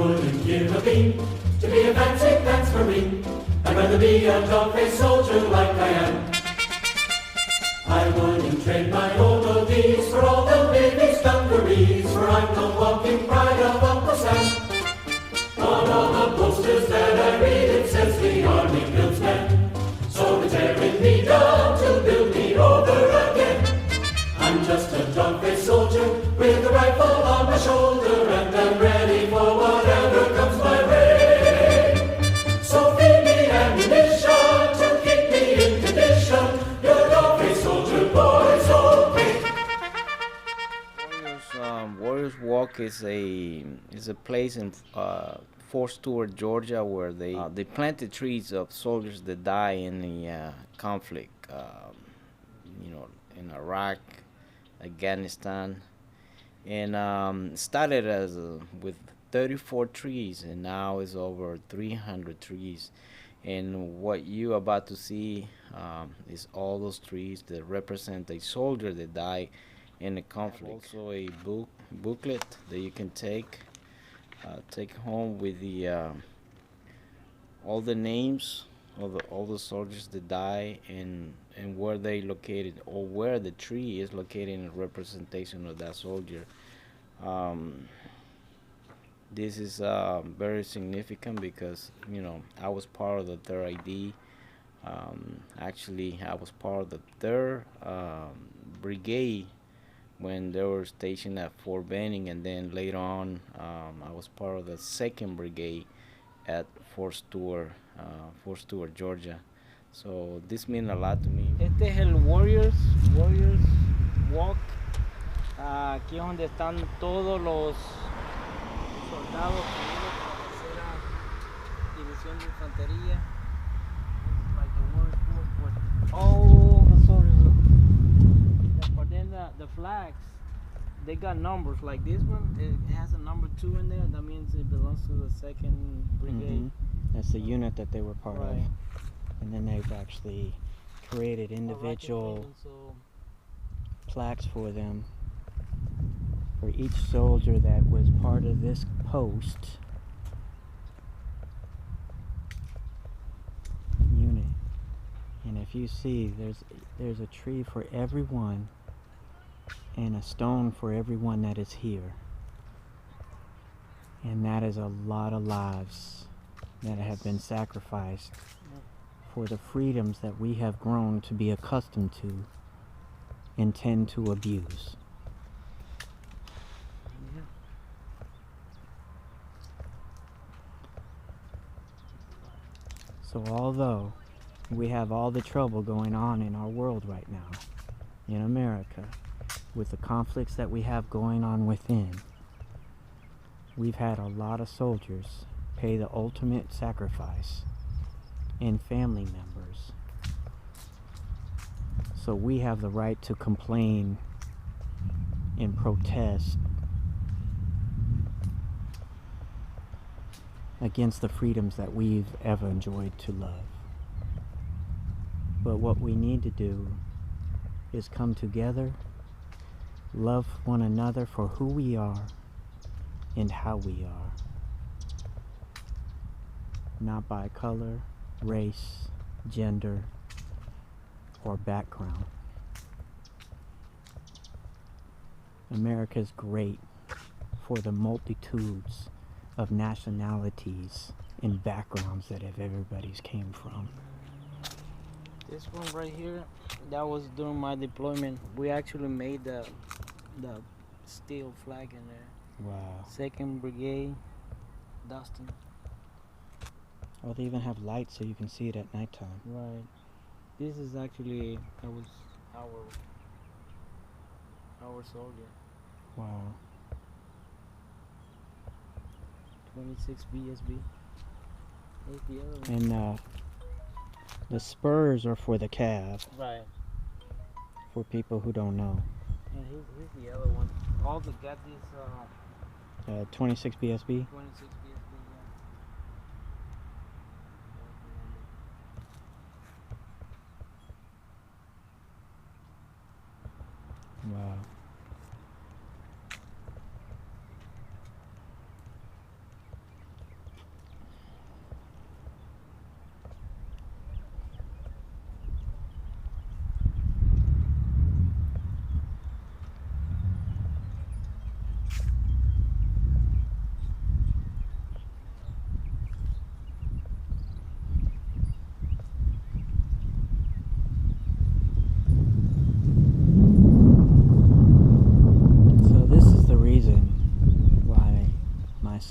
wouldn't give a bean to be a fancy pants Marine. I'd rather be a dog-faced soldier like I am. I wouldn't trade my old oldies for all the baby's dungarees, for I'm the walking pride of Uncle Sam. On all the posters that I read it says the Army builds men, so they're tearing me down to build me over again. I'm just a dog-faced soldier with a rifle on my shoulder, and I'm ready for whatever comes my way. So feed me ammunition to keep me in condition. Your dog-faced soldier boy's okay. Warriors Walk is a place in Fort Stewart, Georgia, where they planted trees of soldiers that die in the conflict, in Iraq, Afghanistan, and started with 34 trees, and now is over 300 trees. And what you about to see is all those trees that represent a soldier that died in the conflict. Also a booklet that you can take home with the all the names of all the soldiers that die and where they located, or where the tree is located in representation of that soldier. This is very significant because I was part of the 3rd ID. Actually, I was part of the 3rd Brigade when they were stationed at Fort Benning, and then later on I was part of the 2nd Brigade at Fort Stewart, Georgia. So this means a lot to me. Este es el Warriors Walk. Aquí es donde están todos los soldados unidos por la 3ª División de Infantería. This is like the Warriors Walk with all the soldiers. But then the flags, they got numbers. Like this one, it has a number 2 in there. That means it belongs to the 2nd Brigade. That's the unit that they were part of. And then they've actually created individual plaques for them, for each soldier that was part of this post unit. And if you see, there's a tree for everyone and a stone for everyone that is here. And that is a lot of lives that have been sacrificed for the freedoms that we have grown to be accustomed to and tend to abuse. So although we have all the trouble going on in our world right now, in America, with the conflicts that we have going on within, we've had a lot of soldiers pay the ultimate sacrifice, and family members. So we have the right to complain and protest against the freedoms that we've ever enjoyed to love. But what we need to do is come together, love one another for who we are and how we are. Not by color, race, gender, or background. America is great for the multitudes of nationalities and backgrounds that everybody's came from. This one right here, that was during my deployment. We actually made the steel flag in there. Wow. 2nd Brigade, Dustin. Oh, they even have lights so you can see it at nighttime. Right. This is actually, that was our soldier. Wow. 26 BSB. There's the other one. And the spurs are for the calf. Right. For people who don't know. And here's the other one. All the got this 26 BSB. 26 BSB. Wow.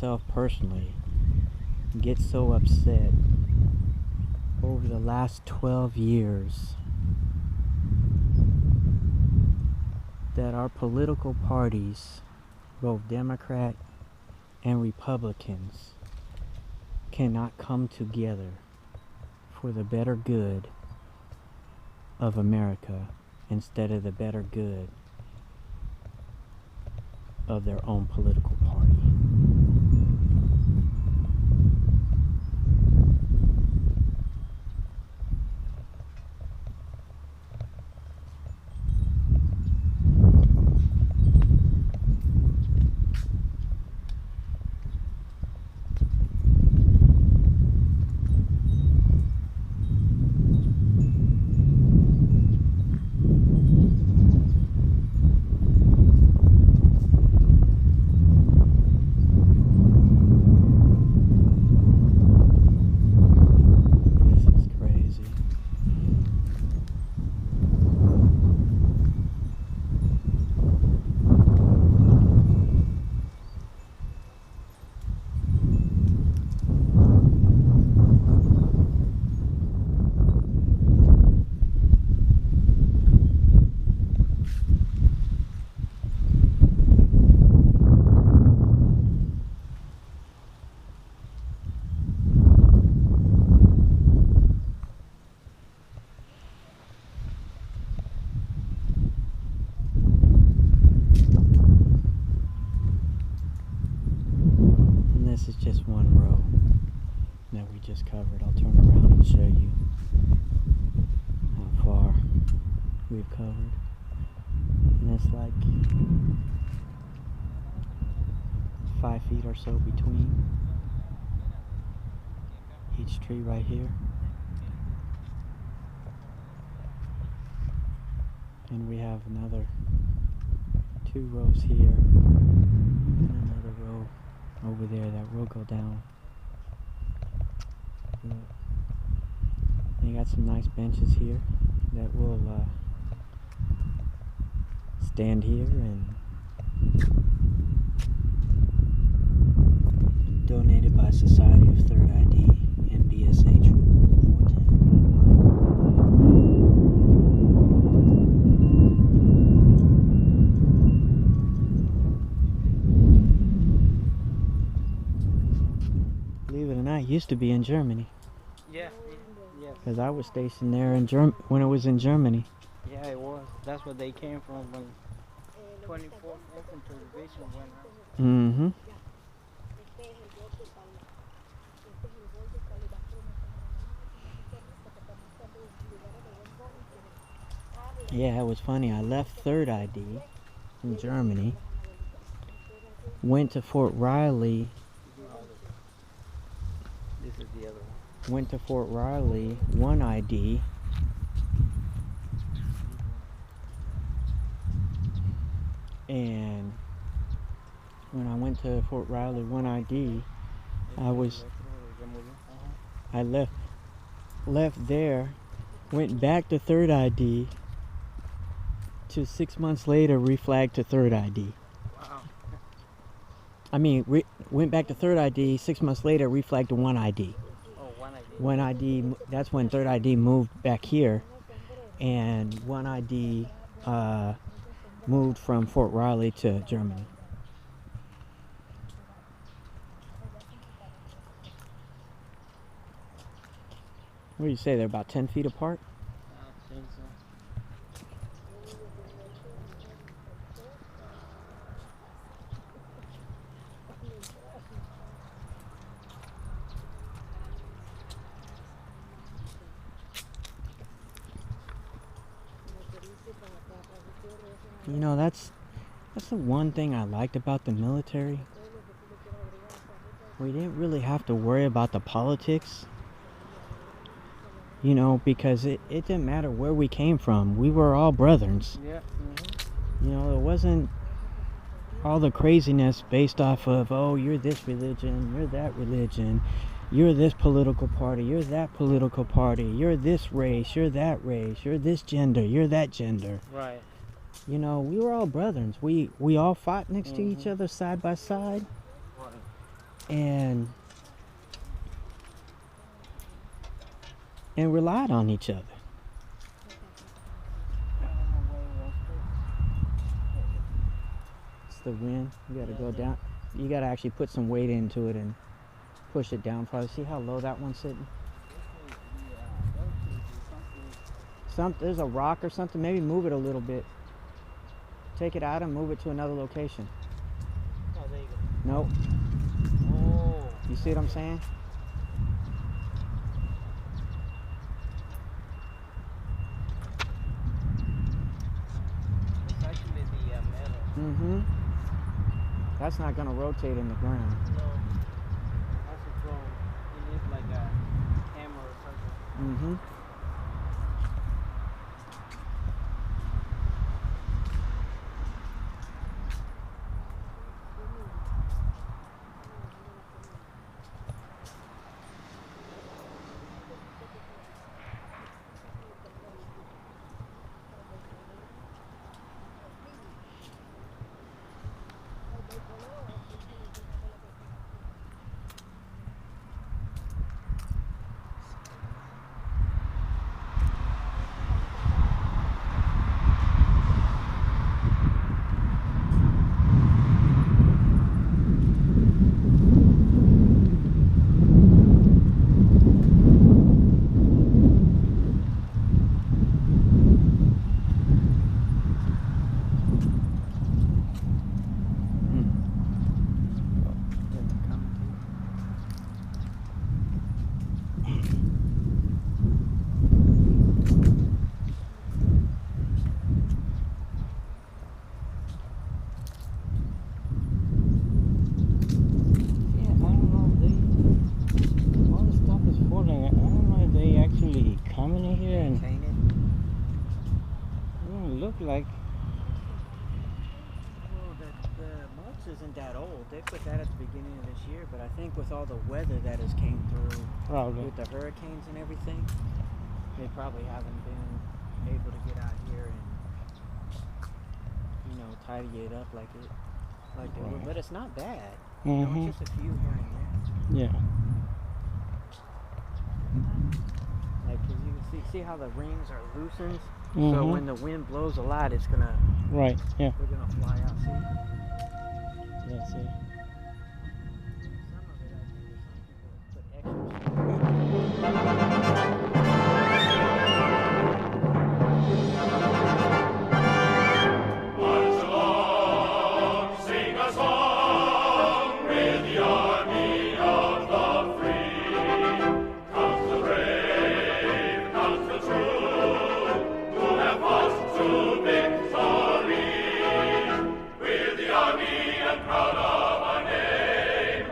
myself personally get so upset over the last 12 years that our political parties, both Democrat and Republicans, cannot come together for the better good of America instead of the better good of their own political party. This is just one row that we just covered. I'll turn around and show you how far we've covered. And it's like 5 feet or so between each tree right here. And we have another 2 rows here and another row over there that will go down. Look. And you got some nice benches here that will stand here and donated by Society of Third ID and BSH 410. Believe it or not, I used to be in Germany. Yeah. Because I was stationed there in when it was in Germany. Yeah, it was. That's where they came from when 24th Infantry Division went out. Mm-hmm. Yeah, it was funny. I left 3rd ID in Germany, went to Fort Riley. This is the other one. Went to Fort Riley, 1 ID. And when I went to Fort Riley, 1 ID, I left there, went back to 3rd ID, to 6 months later reflagged to 3rd ID. Wow. I mean, went back to 3rd ID, 6 months later reflagged to 1 ID. Oh, 1 ID. 1 ID, that's when 3rd ID moved back here, and 1 ID moved from Fort Riley to Germany. What do you say, they're about 10 feet apart? I think so. You know, that's the one thing I liked about the military. We didn't really have to worry about the politics. You know, because it didn't matter where we came from. We were all brothers. Yeah. You know, there wasn't all the craziness based off of, oh, you're this religion, you're that religion, you're this political party, you're that political party, you're this race, you're that race, you're this gender, you're that gender. Right. You know, we were all brothers. We all fought next to each other side by side. Right. and relied on each other. It's the wind. You gotta go down. You gotta actually put some weight into it and push it down. Probably see how low that one's sitting. There's a rock or something. Maybe move it a little bit. Take it out and move it to another location. Oh, there you go. Nope. Oh. You see what I'm saying? It's actually the metal. Mm-hmm. That's not gonna rotate in the ground. No. That's a drone. It needs like a hammer or something. Mm-hmm. Like, Well, the mulch isn't that old. They put that at the beginning of this year, but I think with all the weather that has came through, probably. with the hurricanes and everything, they probably haven't been able to get out here and tidy it up like they would. But it's not bad. Mm-hmm. It's just a few here and there. Yeah. Like, 'cause you can see how the rings are loosened. Mm-hmm. So when the wind blows a lot, it's gonna Right. Yeah. they're gonna fly out. See? That's it. Some of it, I think, some people put extra. March along, sing a song with the army of the free. Comes the brave, comes the true, who have fought to victory. We're the army and proud of our name.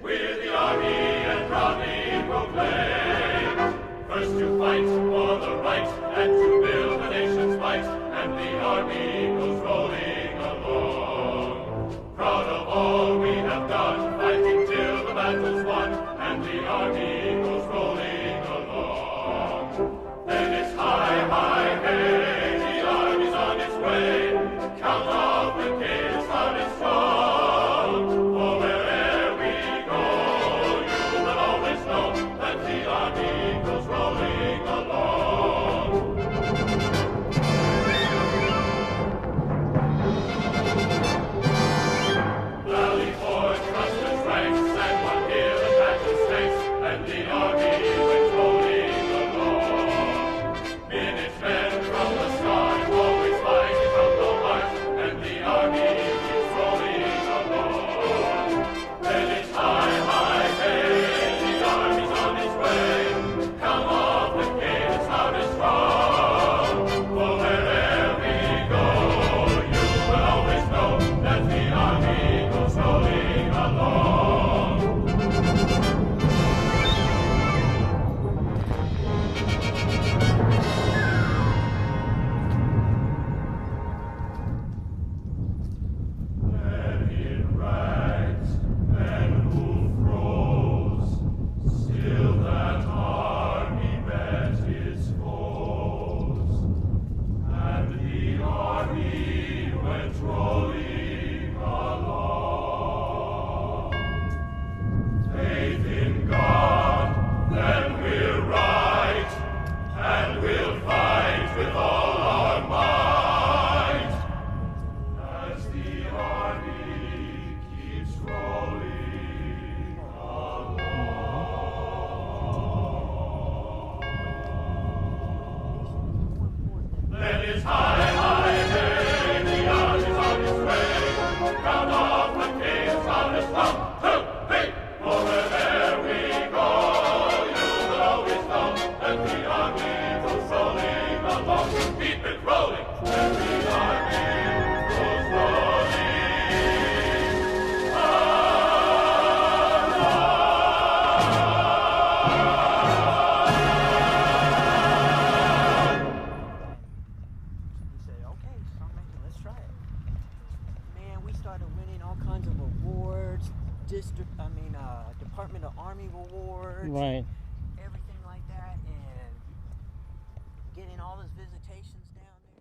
We're the army and proudly proclaim. First to fight for the right and to build the nation's might, and the army goes rolling along. Proud of all we have done, fighting till the battle's won, and the army goes rolling along. Then it's high, high, hey, the army's on its way. Count off the gate, started strong. For wherever we go, you will always know that the army goes rolling along. Then it's high, high, hey, the army's on its way. Round off the king's honest 1, 2, 3. Over there we go. You will always know that the army goes rolling along. Keep it rolling. Every army goes rolling. He said, okay, Stormmaker, let's try it. Man, we started winning all kinds of awards, Department of Army awards, Right. everything like that, and getting all those visitations down there.